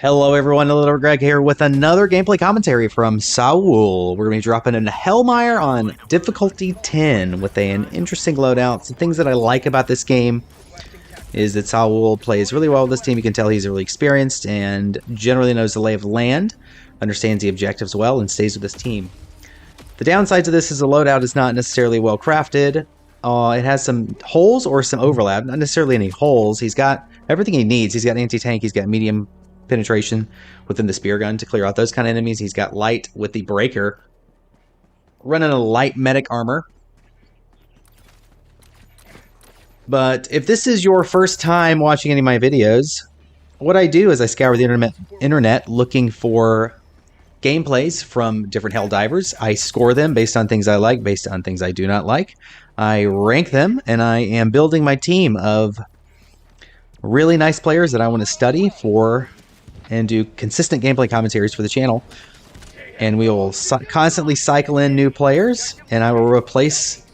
Hello everyone, Little Greg here with another gameplay commentary from SSawul. We're going to be dropping into Hellmire on difficulty 10 with an interesting loadout. Some things that I like about this game is that SSawul plays really well with this team. You can tell he's really experienced and generally knows the lay of the land, understands the objectives well, and stays with this team. The downsides of this is the loadout is not necessarily well crafted. It has some holes or some overlap, not necessarily any holes. He's got everything he needs. He's got anti-tank, he's got medium penetration within the spear gun to clear out those kind of enemies. He's got light with the breaker, running a light medic armor. But if this is your first time watching any of my videos, what I do is I scour the internet looking for gameplays from different Helldivers. I score them based on things I like, based on things I do not like. I rank them, and I am building my team of really nice players that I want to study for and do consistent gameplay commentaries for the channel. And we will constantly cycle in new players, and I will replace.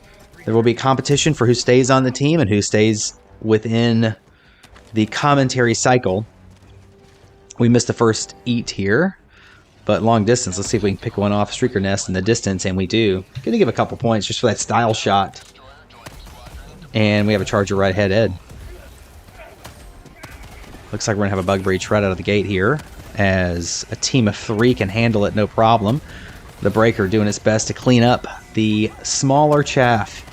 There will be competition for who stays on the team and who stays within the commentary cycle. We missed the first eat here, but long distance. Let's see if we can pick one off Streaker Nest in the distance, and we do. Gonna give a couple points just for that style shot. And we have a charger right ahead, Ed. Looks like we're going to have a bug breach right out of the gate here, as a team of 3 can handle it no problem. The breaker doing its best to clean up the smaller chaff.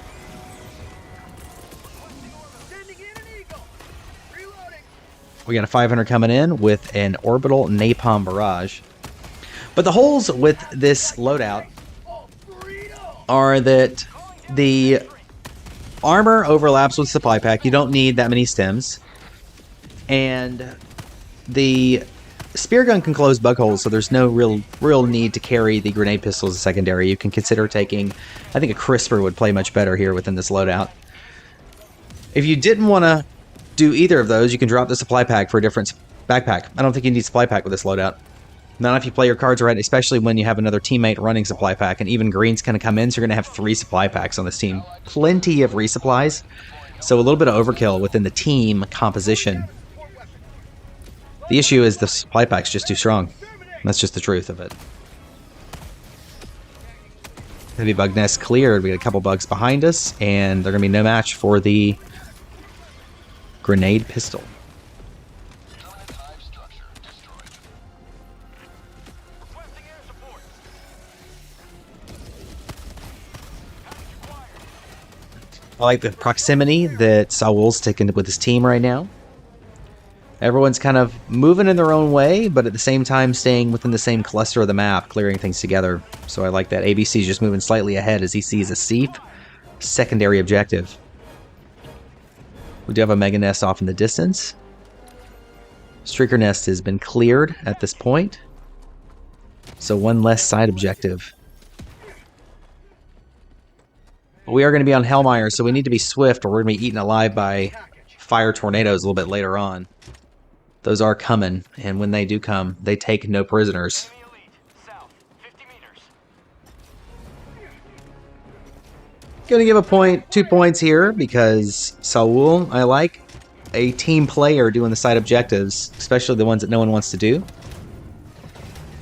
We got a 500 coming in with an orbital napalm barrage. But the holes with this loadout are that the armor overlaps with supply pack. You don't need that many stems. And the spear gun can close bug holes, so there's no real need to carry the grenade pistol as a secondary. You can consider taking, I think a crisper would play much better here within this loadout. If you didn't want to do either of those, you can drop the supply pack for a different backpack. I don't think you need supply pack with this loadout. Not if you play your cards right, especially when you have another teammate running supply pack, and even green's going to come in, so you're going to have 3 supply packs on this team. Plenty of resupplies, so a little bit of overkill within the team composition. The issue is the supply pack's just too strong. That's just the truth of it. Heavy bug nest cleared. We got a couple bugs behind us, and they're going to be no match for the grenade pistol. I like the proximity that SSawul's taking with his team right now. Everyone's kind of moving in their own way, but at the same time staying within the same cluster of the map, clearing things together. So I like that. ABC's just moving slightly ahead as he sees a safe secondary objective. We do have a mega nest off in the distance. Streaker nest has been cleared at this point. So one less side objective. We are going to be on Hellmire, so we need to be swift or we're going to be eaten alive by fire tornadoes a little bit later on. Those are coming, and when they do come, they take no prisoners. Gonna give a point, 2 points here, because SSawul, I like a team player doing the side objectives, especially the ones that no one wants to do.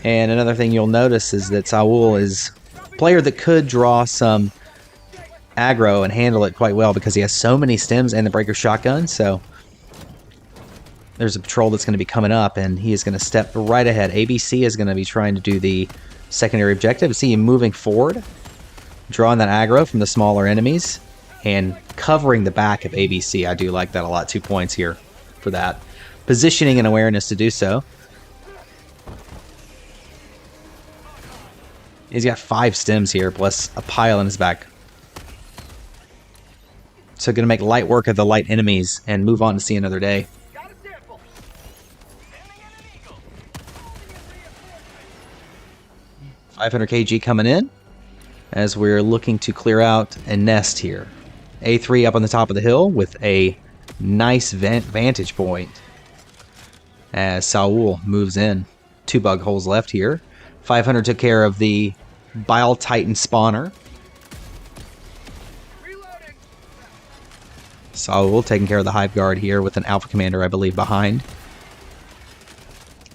And another thing you'll notice is that SSawul is a player that could draw some aggro and handle it quite well because he has so many stems and the breaker shotgun, so there's a patrol that's going to be coming up, and he is going to step right ahead. ABC is going to be trying to do the secondary objective. See him moving forward, drawing that aggro from the smaller enemies, and covering the back of ABC. I do like that a lot. 2 points here for that. Positioning and awareness to do so. He's got 5 stems here, plus a pile in his back. So going to make light work of the light enemies and move on to see another day. 500 kg coming in as we're looking to clear out a nest here. A3 up on the top of the hill with a nice vantage point as SSawul moves in. 2 bug holes left here. 500 took care of the Bile Titan spawner. SSawul taking care of the Hive Guard here with an Alpha Commander, I believe, behind.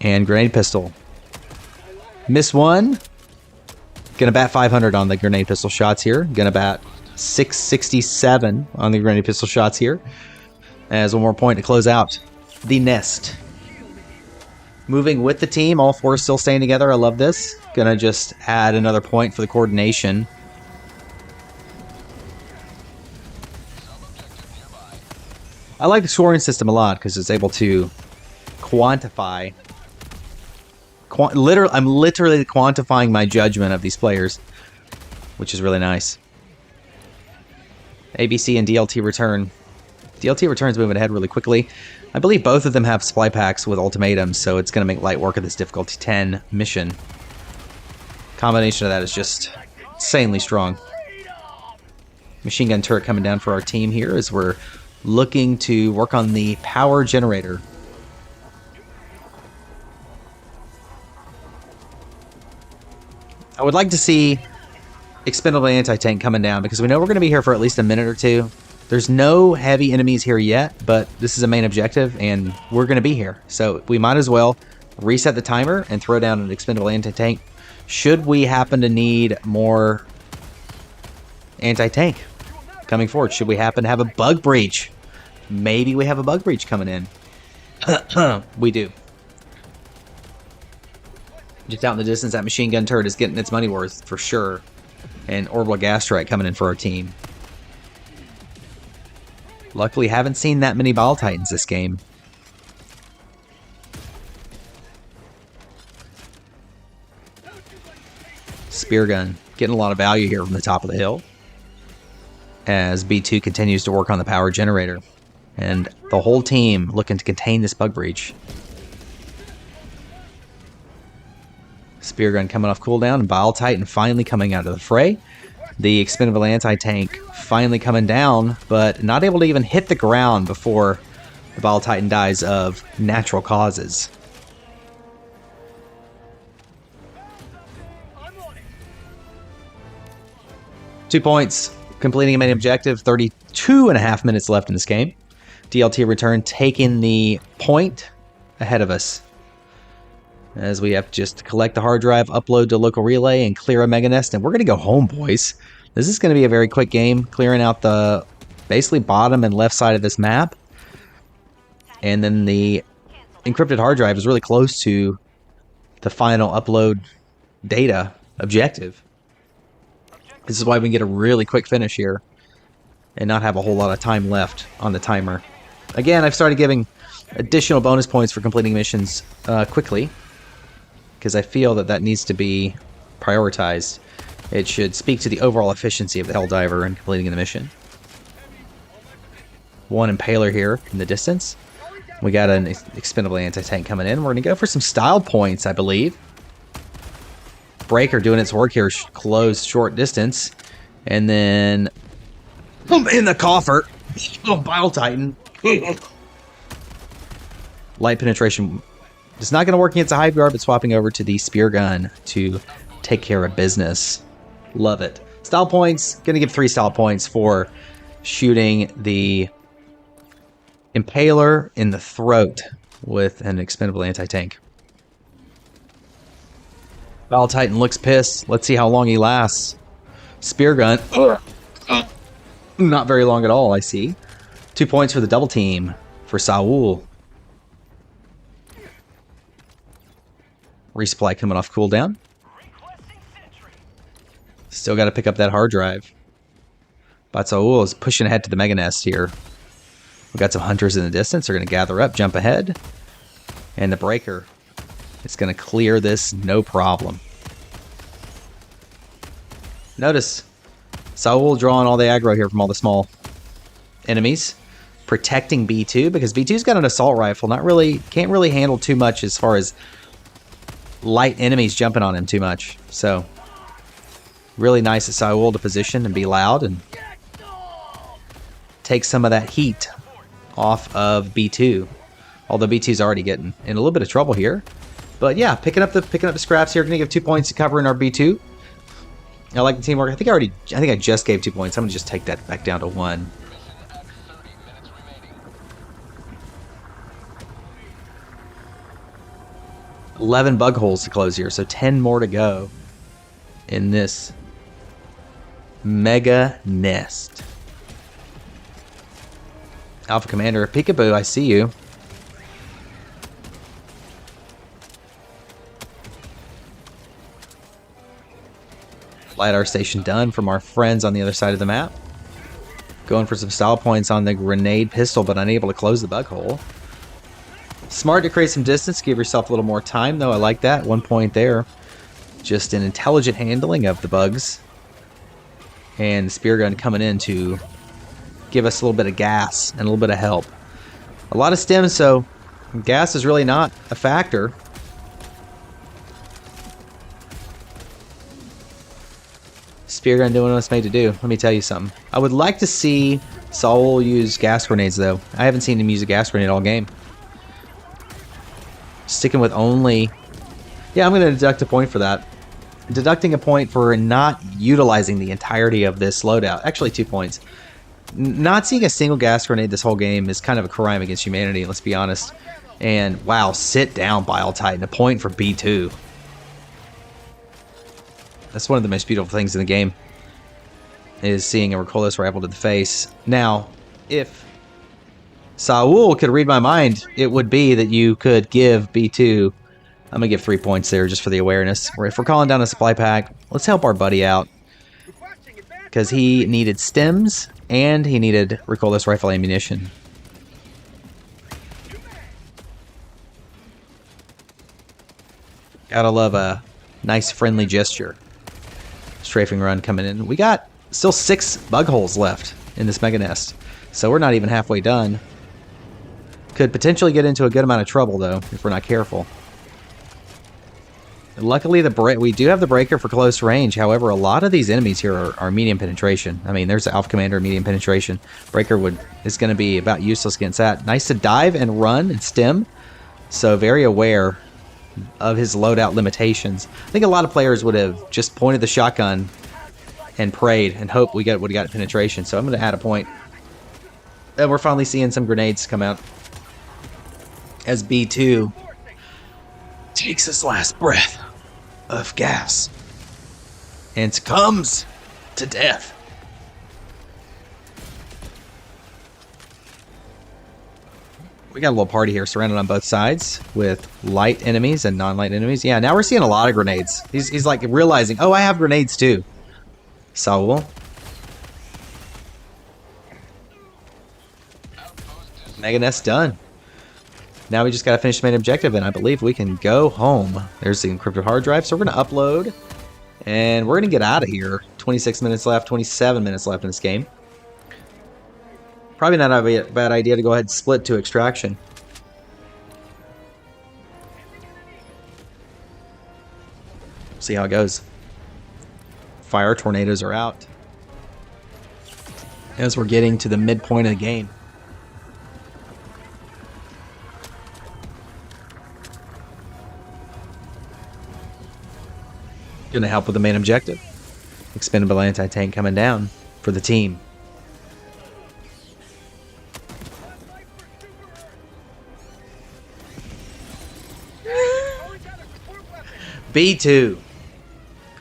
And grenade pistol. Miss one. Gonna bat 500 on the grenade pistol shots here. Gonna bat 667 on the grenade pistol shots here. As one more point to close out the nest. Moving with the team, all four still staying together. I love this. Gonna just add another point for the coordination. I like the scoring system a lot because it's able to quantify. I'm literally quantifying my judgment of these players, which is really nice. ABC and DLT return. DLT returns moving ahead really quickly. I believe both of them have supply packs with ultimatums, so it's going to make light work of this difficulty 10 mission. Combination of that is just insanely strong. Machine gun turret coming down for our team here as we're looking to work on the power generator. I would like to see expendable anti-tank coming down because we know we're going to be here for at least a minute or two. There's no heavy enemies here yet, but this is a main objective and we're going to be here. So we might as well reset the timer and throw down an expendable anti-tank should we happen to need more anti-tank coming forward. Should we happen to have a bug breach? Maybe we have a bug breach coming in. We do. Just out in the distance, that machine gun turret is getting its money worth for sure. And orbital gas strike coming in for our team. Luckily, haven't seen that many Bile Titans this game. Speargun getting a lot of value here from the top of the hill as B2 continues to work on the power generator. And the whole team looking to contain this bug breach. Speargun coming off cooldown, and Bile Titan finally coming out of the fray. The expendable anti-tank finally coming down, but not able to even hit the ground before the Bile Titan dies of natural causes. Two points, completing a main objective, 32.5 minutes left in this game. DLT return taking the point ahead of us. As we have to just collect the hard drive, upload to local relay, and clear a mega nest, and we're going to go home, boys. This is going to be a very quick game, clearing out the basically bottom and left side of this map. And then the encrypted hard drive is really close to the final upload data objective. This is why we can get a really quick finish here and not have a whole lot of time left on the timer. Again, I've started giving additional bonus points for completing missions quickly, because I feel that that needs to be prioritized. It should speak to the overall efficiency of the Helldiver in completing the mission. One Impaler here in the distance. We got an expendable anti-tank coming in. We're going to go for some style points, I believe. Breaker doing its work here, close short distance. And then in the coffer. Oh, Bile Titan. Light penetration. It's not going to work against a hive guard, but swapping over to the spear gun to take care of business. Love it. Style points. Going to give 3 style points for shooting the Impaler in the throat with an expendable anti-tank. Bile Titan looks pissed. Let's see how long he lasts. Spear gun. Not very long at all, I see. 2 points for the double team for SSawul. Resupply coming off cooldown. Still got to pick up that hard drive. But SSawul is pushing ahead to the Mega Nest here. We've got some hunters in the distance. They're going to gather up, jump ahead. And the Breaker is going to clear this no problem. Notice SSawul drawing all the aggro here from all the small enemies. Protecting B2 because B2's got an assault rifle. Can't really handle too much as far as light enemies jumping on him too much. So really nice of SSawul to position and be loud and take some of that heat off of B2. Although B2's already getting in a little bit of trouble here. But yeah, picking up the scraps here. Gonna give 2 points to covering our B2. I like the teamwork. I think I just gave 2 points. I'm gonna just take that back down to 1. 11 bug holes to close here, so 10 more to go in this mega nest. Alpha Commander, Peekaboo, I see you. LiDAR station done from our friends on the other side of the map. Going for some style points on the grenade pistol, but unable to close the bug hole. Smart to create some distance, give yourself a little more time, though. I like that. 1 point there. Just an intelligent handling of the bugs. And the spear gun coming in to give us a little bit of gas and a little bit of help. A lot of stems, so gas is really not a factor. Spear gun doing what it's made to do. Let me tell you something. I would like to see SSawul use gas grenades, though. I haven't seen him use a gas grenade all game. Sticking with only... Yeah, I'm going to deduct a point for that. Deducting a point for not utilizing the entirety of this loadout. Actually, 2 points. Not seeing a single gas grenade this whole game is kind of a crime against humanity, let's be honest. And, wow, sit down, Bile Titan. A point for B2. That's one of the most beautiful things in the game, is seeing a recoilless rifle to the face. Now, if SSawul could read my mind, it would be that you could give B2... I'm going to give 3 points there just for the awareness. If we're calling down a supply pack, let's help our buddy out. Because he needed stems, and he needed recoilless rifle ammunition. Gotta love a nice friendly gesture. Strafing run coming in. We got still 6 bug holes left in this mega nest, so we're not even halfway done. Could potentially get into a good amount of trouble, though, if we're not careful. Luckily, we do have the breaker for close range. However, a lot of these enemies here are medium penetration. I mean, there's the Alpha Commander medium penetration. Breaker is going to be about useless against that. Nice to dive and run and stem. So very aware of his loadout limitations. I think a lot of players would have just pointed the shotgun and prayed and hoped would have got penetration. So I'm going to add a point. And we're finally seeing some grenades come out as B2 takes his last breath of gas and succumbs to death. We got a little party here, surrounded on both sides with light enemies and non-light enemies. Yeah, now we're seeing a lot of grenades. He's like realizing, oh, I have grenades too. SSawul. Mega Nest done. Now we just got to finish the main objective, and I believe we can go home. There's the encrypted hard drive, so we're going to upload, and we're going to get out of here. 26 minutes left, 27 minutes left in this game. Probably not a bad idea to go ahead and split to extraction. See how it goes. Fire tornadoes are out as we're getting to the midpoint of the game. Going to help with the main objective. Expendable anti-tank coming down for the team. B2.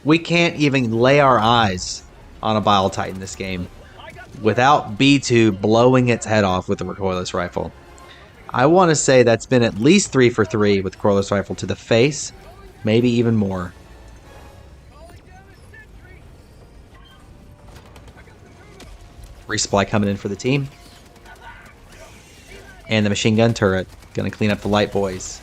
We can't even lay our eyes on a Bile Titan this game without B2 blowing its head off with the recoilless rifle. I want to say that's been at least 3 for 3 with the recoilless rifle to the face, maybe even more. Resupply coming in for the team. And the machine gun turret. Gonna clean up the light boys.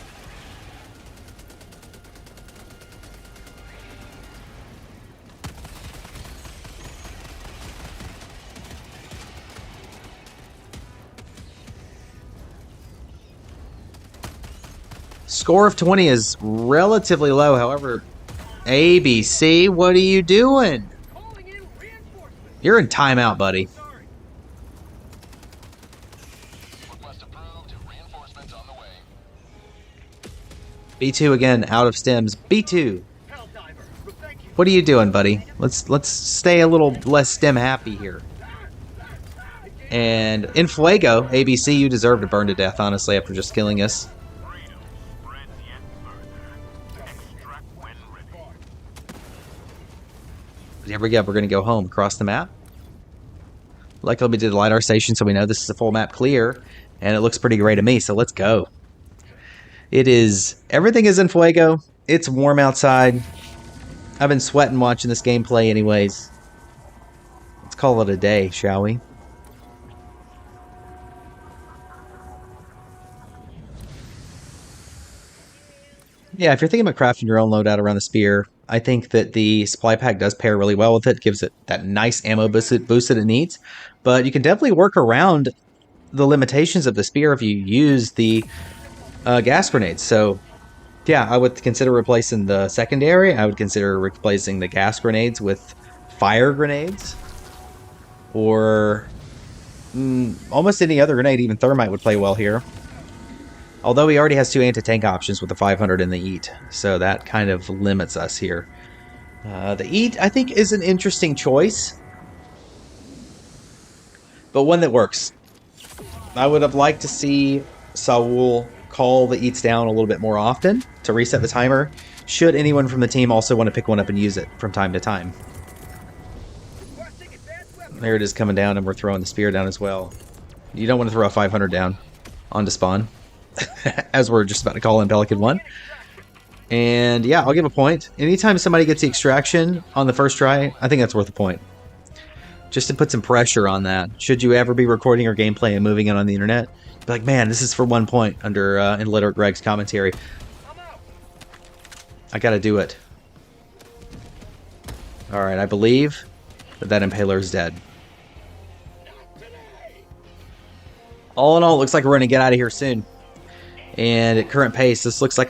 Score of 20 is relatively low. However, ABC, what are you doing? You're in timeout, buddy. B2 again, out of stems. B2, what are you doing, buddy? Let's stay a little less stem happy here. And in Fuego, ABC, you deserve to burn to death, honestly, after just killing us. Here we go. We're going to go home across the map. Luckily, we did the LiDAR station, so we know this is a full map clear. And it looks pretty gray to me, so let's go. It is... Everything is in fuego. It's warm outside. I've been sweating watching this gameplay anyways. Let's call it a day, shall we? Yeah, if you're thinking about crafting your own loadout around the spear, I think that the supply pack does pair really well with it. Gives it that nice ammo boost that it needs. But you can definitely work around the limitations of the spear if you use the gas grenades. So, yeah, I would consider replacing the secondary. I would consider replacing the gas grenades with fire grenades. Or almost any other grenade. Even thermite would play well here. Although he already has 2 anti-tank options with the 500 and the EAT, so that kind of limits us here. The EAT, I think, is an interesting choice, but one that works. I would have liked to see SSawul call the EATs down a little bit more often to reset the timer, should anyone from the team also want to pick one up and use it from time to time. There it is coming down, and we're throwing the spear down as well. You don't want to throw a 500 down onto spawn. As we're just about to call in Pelican 1. And yeah, I'll give a point. Anytime somebody gets the extraction on the first try, I think that's worth a point. Just to put some pressure on that. Should you ever be recording your gameplay and moving it on the internet, be like, man, this is for 1 point under in Literate Greg's commentary. I gotta do it. Alright, I believe that Impaler is dead. All in all, it looks like we're gonna get out of here soon. And at current pace, this looks like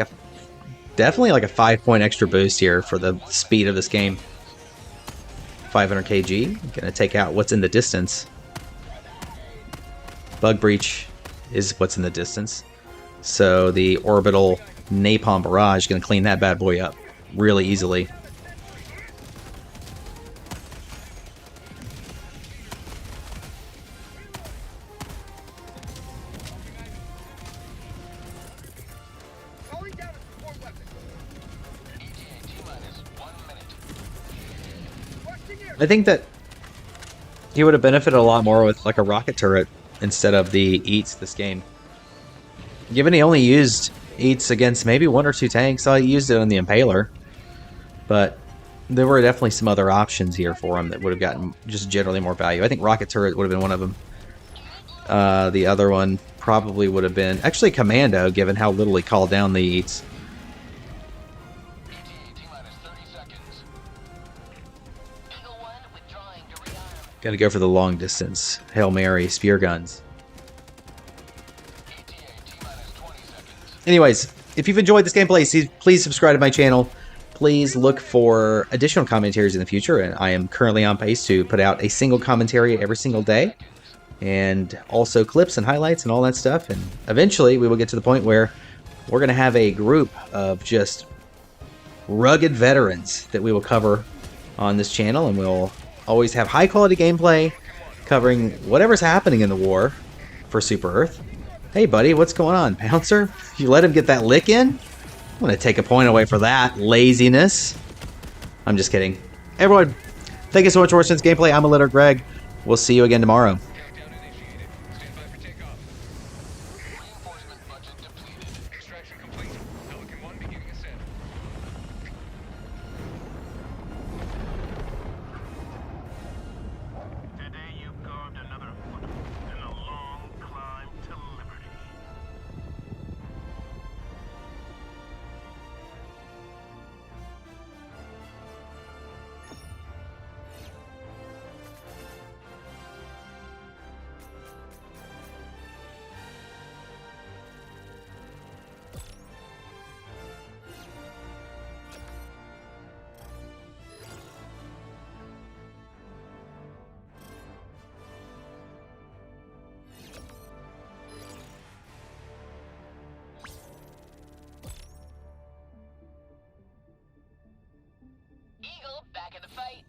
definitely like a 5-point extra boost here for the speed of this game. 500 kg, gonna take out what's in the distance. Bug breach is what's in the distance. So the orbital napalm barrage gonna clean that bad boy up really easily. I think that he would have benefited a lot more with like a rocket turret instead of the EATs this game. Given he only used EATs against maybe 1 or 2 tanks, I used it on the Impaler. But there were definitely some other options here for him that would have gotten just generally more value. I think rocket turret would have been one of them. The other one probably would have been actually Commando, given how little he called down the EATs. Gotta go for the long distance. Hail Mary, spear guns. Anyways, if you've enjoyed this gameplay, please subscribe to my channel. Please look for additional commentaries in the future, and I am currently on pace to put out a single commentary every single day. And also clips and highlights and all that stuff. And eventually we will get to the point where we're going to have a group of just rugged veterans that we will cover on this channel, and we'll always have high quality gameplay covering whatever's happening in the war for Super Earth. Hey buddy, what's going on, Pouncer? You let him get that lick in? I'm gonna take a point away for that laziness. I'm just kidding. Everyone, thank you so much for watching this gameplay. I'm Literate Greg. We'll see you again tomorrow. Back in the fight.